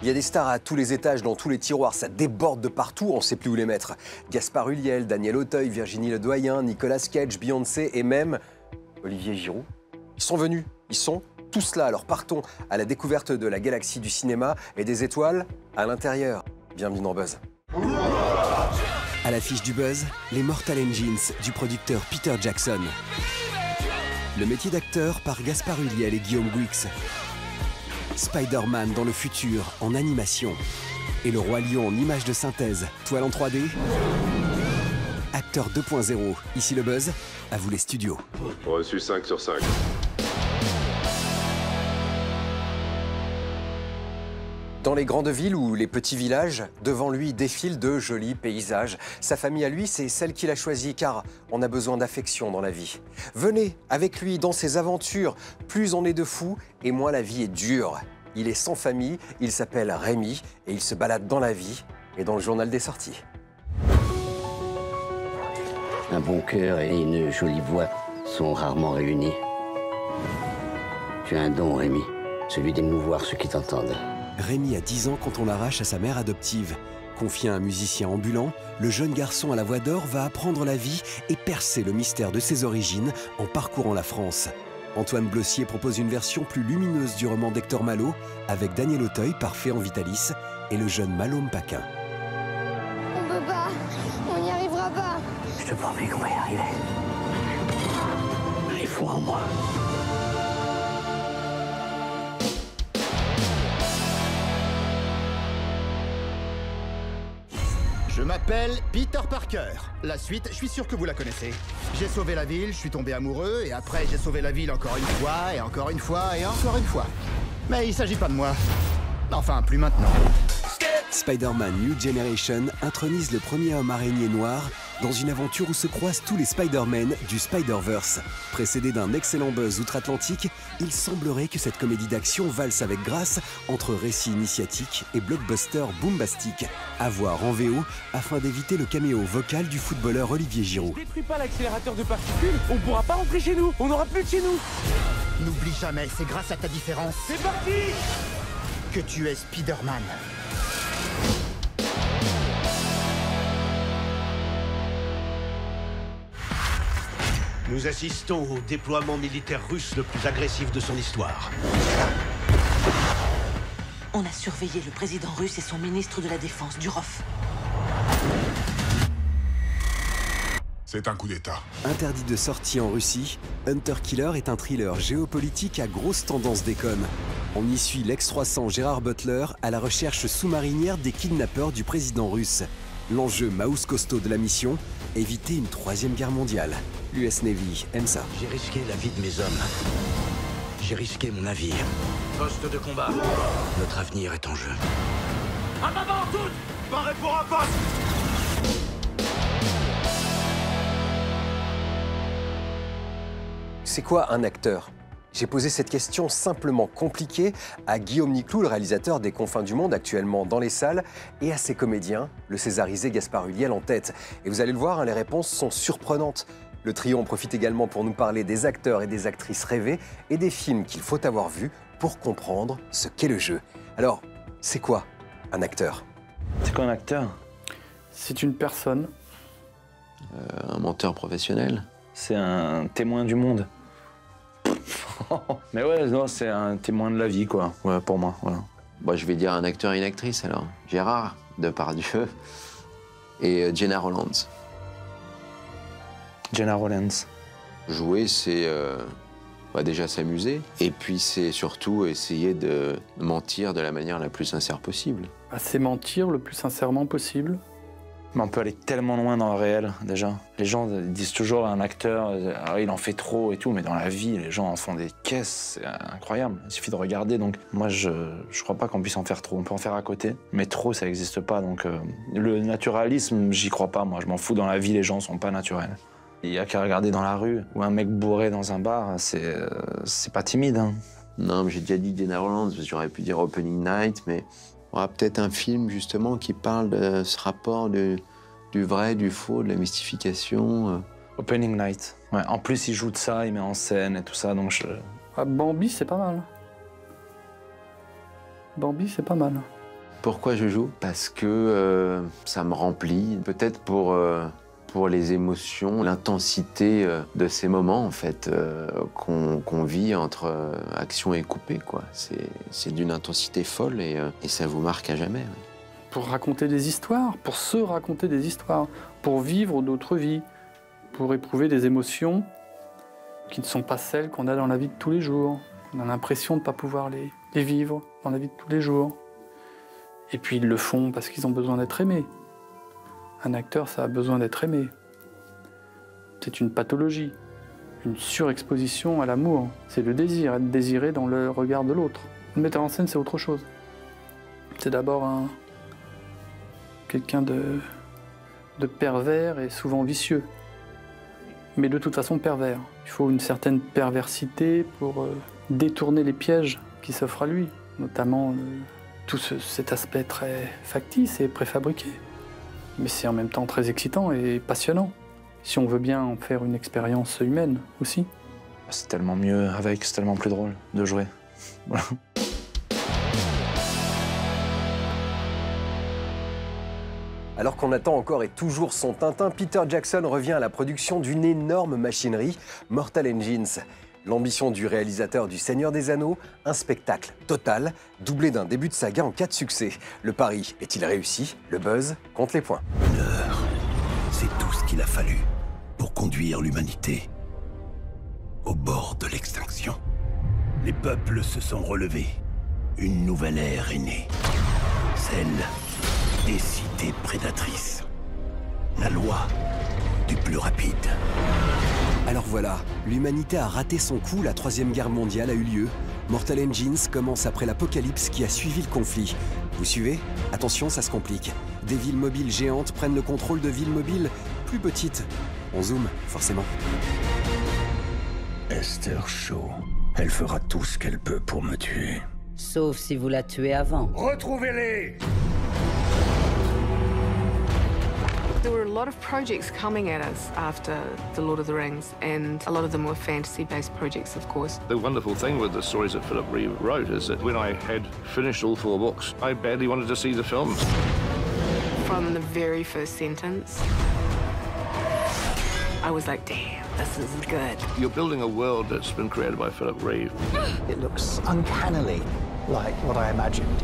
Il y a des stars à tous les étages, dans tous les tiroirs, ça déborde de partout, on ne sait plus où les mettre. Gaspard Ulliel, Daniel Auteuil, Virginie Ledoyen, Nicolas Cage, Beyoncé et même Olivier Giroud. Ils sont venus, ils sont tous là, alors partons à la découverte de la galaxie du cinéma et des étoiles à l'intérieur. Bienvenue dans Buzz. À l'affiche du Buzz, les Mortal Engines du producteur Peter Jackson. Le métier d'acteur par Gaspard Ulliel et Guillaume Gouix. Spider-Man dans le futur en animation. Et le Roi Lion en image de synthèse, toile en 3D. Acteur 2.0, ici le Buzz, à vous les studios. Reçu 5 sur 5. Dans les grandes villes ou les petits villages, devant lui défilent de jolis paysages. Sa famille à lui, c'est celle qu'il a choisie, car on a besoin d'affection dans la vie. Venez avec lui dans ses aventures. Plus on est de fous, et moins la vie est dure. Il est sans famille, il s'appelle Rémi, et il se balade dans la vie et dans le journal des sorties. Un bon cœur et une jolie voix sont rarement réunis. Tu as un don, Rémi, celui d'émouvoir ceux qui t'entendent. Rémi a 10 ans quand on l'arrache à sa mère adoptive. Confié à un musicien ambulant, le jeune garçon à la voix d'or va apprendre la vie et percer le mystère de ses origines en parcourant la France. Antoine Blossier propose une version plus lumineuse du roman d'Hector Malot avec Daniel Auteuil, parfait en Vitalis, et le jeune Malhomme Paquin. On peut pas, on n'y arrivera pas. Je te promets qu'on va y arriver. Il faut en moi. Je m'appelle Peter Parker. La suite, je suis sûr que vous la connaissez. J'ai sauvé la ville, je suis tombé amoureux, et après j'ai sauvé la ville encore une fois, et encore une fois, et encore une fois. Mais il s'agit pas de moi. Enfin, plus maintenant. Spider-Man New Generation intronise le premier homme araignée noir dans une aventure où se croisent tous les Spider-Man du Spider-Verse. Précédé d'un excellent buzz outre-Atlantique, il semblerait que cette comédie d'action valse avec grâce entre récits initiatiques et blockbuster bombastique. À voir en VO afin d'éviter le caméo vocal du footballeur Olivier Giroud. Détruis pas l'accélérateur de particules, on pourra pas rentrer chez nous, on n'aura plus de chez nous. N'oublie jamais, c'est grâce à ta différence C'est parti que tu es Spider-Man. Nous assistons au déploiement militaire russe le plus agressif de son histoire. On a surveillé le président russe et son ministre de la Défense, Durov. C'est un coup d'État. Interdit de sortie en Russie, Hunter Killer est un thriller géopolitique à grosse tendance déconne. On y suit l'ex-300 Gérard Butler à la recherche sous-marinière des kidnappeurs du président russe. L'enjeu mouse costaud de la mission, éviter une troisième guerre mondiale. L'US Navy aime ça. J'ai risqué la vie de mes hommes. J'ai risqué mon navire. Poste de combat. Notre avenir est en jeu. En avant toutes, parez pour un poste. C'est quoi un acteur? J'ai posé cette question simplement compliquée à Guillaume Niclou, le réalisateur des Confins du Monde, actuellement dans les salles, et à ses comédiens, le césarisé Gaspard Ulliel en tête. Et vous allez le voir, hein, les réponses sont surprenantes. Le trio en profite également pour nous parler des acteurs et des actrices rêvés et des films qu'il faut avoir vus pour comprendre ce qu'est le jeu. Alors, c'est quoi un acteur? C'est quoi un acteur? C'est une personne. Un menteur professionnel. C'est un témoin du monde. Mais ouais, non, c'est un témoin de la vie, quoi, ouais, pour moi. Voilà. Bon, je vais dire un acteur et une actrice, alors. Gérard Depardieu et Gena Rowlands. Gena Rowlands. Jouer, c'est déjà s'amuser, et puis c'est surtout essayer de mentir de la manière la plus sincère possible. C'est mentir le plus sincèrement possible. Mais on peut aller tellement loin dans le réel, déjà. Les gens disent toujours à un acteur, ah, il en fait trop et tout, mais dans la vie, les gens en font des caisses, c'est incroyable. Il suffit de regarder, donc moi, je crois pas qu'on puisse en faire trop. On peut en faire à côté, mais trop, ça n'existe pas. Donc le naturalisme, j'y crois pas, moi. Je m'en fous, dans la vie, les gens sont pas naturels. Il y a qu'à regarder dans la rue, ou un mec bourré dans un bar, c'est pas timide. Hein. Non, mais j'ai déjà dit Gena Rowlands, j'aurais pu dire Opening Night, mais il y aura peut-être un film, justement, qui parle de ce rapport du vrai, du faux, de la mystification. Opening Night. Ouais, en plus, il joue de ça, il met en scène et tout ça, donc je... Ah, Bambi, c'est pas mal. Bambi, c'est pas mal. Pourquoi je joue? Parce que ça me remplit, peut-être pour les émotions, l'intensité de ces moments en fait qu'on vit entre action et coupé, quoi. C'est d'une intensité folle et ça vous marque à jamais. Oui. Pour raconter des histoires, pour se raconter des histoires, pour vivre d'autres vies, pour éprouver des émotions qui ne sont pas celles qu'on a dans la vie de tous les jours. On a l'impression de ne pas pouvoir les vivre dans la vie de tous les jours. Et puis ils le font parce qu'ils ont besoin d'être aimés. Un acteur, ça a besoin d'être aimé. C'est une pathologie, une surexposition à l'amour. C'est le désir, être désiré dans le regard de l'autre. Le metteur en scène, c'est autre chose. C'est d'abord quelqu'un de pervers et souvent vicieux. Mais de toute façon pervers. Il faut une certaine perversité pour détourner les pièges qui s'offrent à lui, notamment tout cet aspect très factice et préfabriqué. Mais c'est en même temps très excitant et passionnant, si on veut bien en faire une expérience humaine aussi. C'est tellement mieux avec, c'est tellement plus drôle de jouer. Voilà. Alors qu'on attend encore et toujours son Tintin, Peter Jackson revient à la production d'une énorme machinerie, Mortal Engines. L'ambition du réalisateur du Seigneur des Anneaux, un spectacle total, doublé d'un début de saga en cas de succès. Le pari est-il réussi? Le buzz compte les points. L'heure, c'est tout ce qu'il a fallu pour conduire l'humanité au bord de l'extinction. Les peuples se sont relevés. Une nouvelle ère est née. Celle des cités prédatrices. La loi du plus rapide. Alors voilà, l'humanité a raté son coup, la Troisième Guerre mondiale a eu lieu. Mortal Engines commence après l'apocalypse qui a suivi le conflit. Vous suivez? Attention, ça se complique. Des villes mobiles géantes prennent le contrôle de villes mobiles plus petites. On zoome, forcément. Esther Shaw, elle fera tout ce qu'elle peut pour me tuer. Sauf si vous la tuez avant. Retrouvez-les! There were a lot of projects coming at us after The Lord of the Rings, and a lot of them were fantasy-based projects, of course. The wonderful thing with the stories that Philip Reeve wrote is that when I had finished all 4 books, I badly wanted to see the films. From the very first sentence, I was like, damn, this is good. You're building a world that's been created by Philip Reeve. It looks uncannily like what I imagined.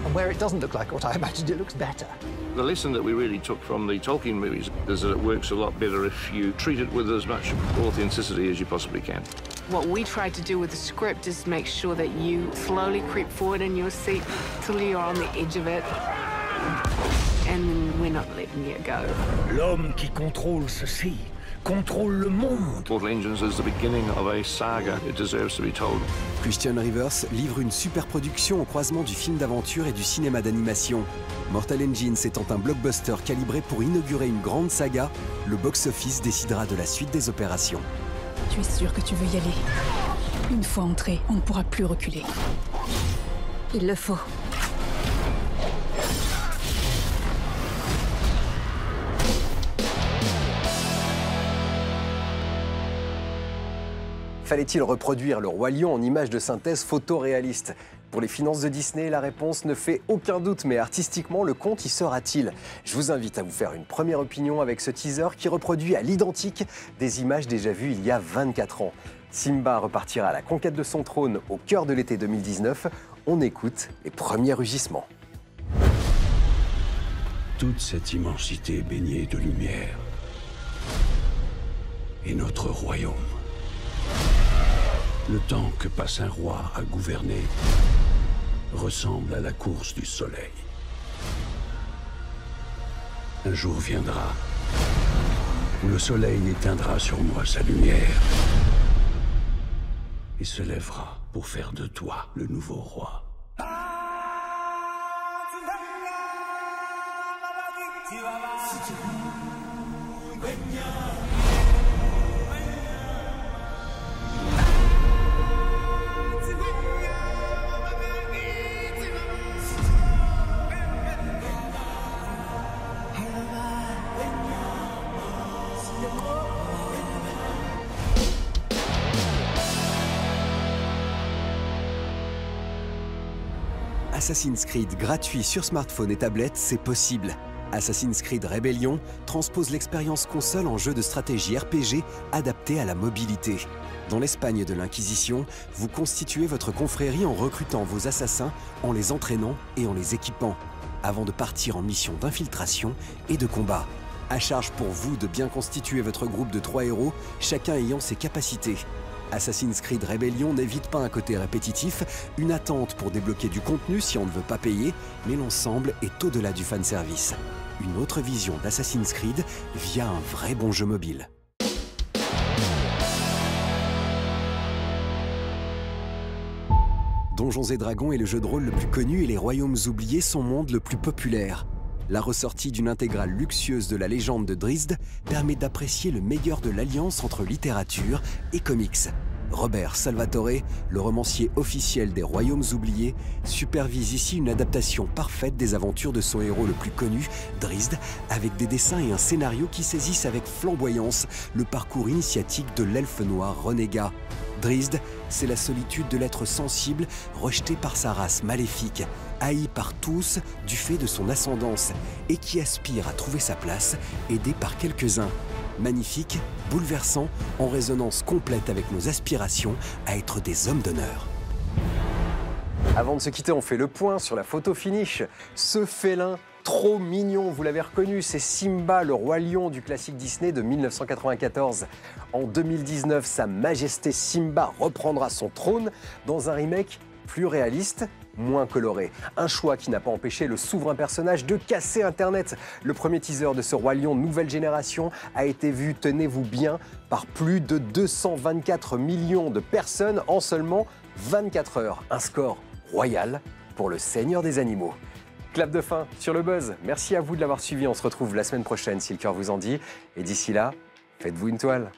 And where it doesn't look like what I imagined, it looks better. The lesson that we really took from the Tolkien movies is that it works a lot better if you treat it with as much authenticity as you possibly can. What we tried to do with the script is make sure that you slowly creep forward in your seat till you're on the edge of it. And we're not letting you go. L'homme qui contrôle ceci contrôle le monde. Mortal Engines is the beginning of a saga. It deserves to be told. Christian Rivers livre une super production au croisement du film d'aventure et du cinéma d'animation. Mortal Engines étant un blockbuster calibré pour inaugurer une grande saga, le box-office décidera de la suite des opérations. Tu es sûr que tu veux y aller? Une fois entré, on ne pourra plus reculer. Il le faut. Fallait-il reproduire le Roi Lion en images de synthèse photoréaliste? Pour les finances de Disney, la réponse ne fait aucun doute, mais artistiquement, le compte y sera-t-il? Je vous invite à vous faire une première opinion avec ce teaser qui reproduit à l'identique des images déjà vues il y a 24 ans. Simba repartira à la conquête de son trône au cœur de l'été 2019. On écoute les premiers rugissements. Toute cette immensité est baignée de lumière. Et notre royaume. Le temps que passe un roi à gouverner ressemble à la course du soleil. Un jour viendra où le soleil éteindra sur moi sa lumière et se lèvera pour faire de toi le nouveau roi. Assassin's Creed gratuit sur smartphone et tablette, c'est possible. Assassin's Creed Rebellion transpose l'expérience console en jeu de stratégie RPG adapté à la mobilité. Dans l'Espagne de l'Inquisition, vous constituez votre confrérie en recrutant vos assassins, en les entraînant et en les équipant, avant de partir en mission d'infiltration et de combat. À charge pour vous de bien constituer votre groupe de 3 héros, chacun ayant ses capacités. Assassin's Creed Rebellion n'évite pas un côté répétitif, une attente pour débloquer du contenu si on ne veut pas payer, mais l'ensemble est au-delà du fanservice. Une autre vision d'Assassin's Creed via un vrai bon jeu mobile. Donjons et Dragons est le jeu de rôle le plus connu et les Royaumes oubliés son monde le plus populaire. La ressortie d'une intégrale luxueuse de la légende de Drizzt permet d'apprécier le meilleur de l'alliance entre littérature et comics. Robert Salvatore, le romancier officiel des Royaumes oubliés, supervise ici une adaptation parfaite des aventures de son héros le plus connu, Drizzt, avec des dessins et un scénario qui saisissent avec flamboyance le parcours initiatique de l'elfe noir renégat. Drizzt, c'est la solitude de l'être sensible, rejeté par sa race maléfique, haï par tous du fait de son ascendance, et qui aspire à trouver sa place, aidé par quelques-uns. Magnifique, bouleversant, en résonance complète avec nos aspirations à être des hommes d'honneur. Avant de se quitter, on fait le point sur la photo finish. Ce félin trop mignon, vous l'avez reconnu, c'est Simba, le roi lion du classique Disney de 1994. En 2019, Sa Majesté Simba reprendra son trône dans un remake plus réaliste, moins coloré. Un choix qui n'a pas empêché le souverain personnage de casser Internet. Le premier teaser de ce roi lion nouvelle génération a été vu, tenez-vous bien, par plus de 224 millions de personnes en seulement 24 heures. Un score royal pour le Seigneur des animaux. Clap de fin sur le buzz. Merci à vous de l'avoir suivi. On se retrouve la semaine prochaine si le cœur vous en dit. Et d'ici là, faites-vous une toile.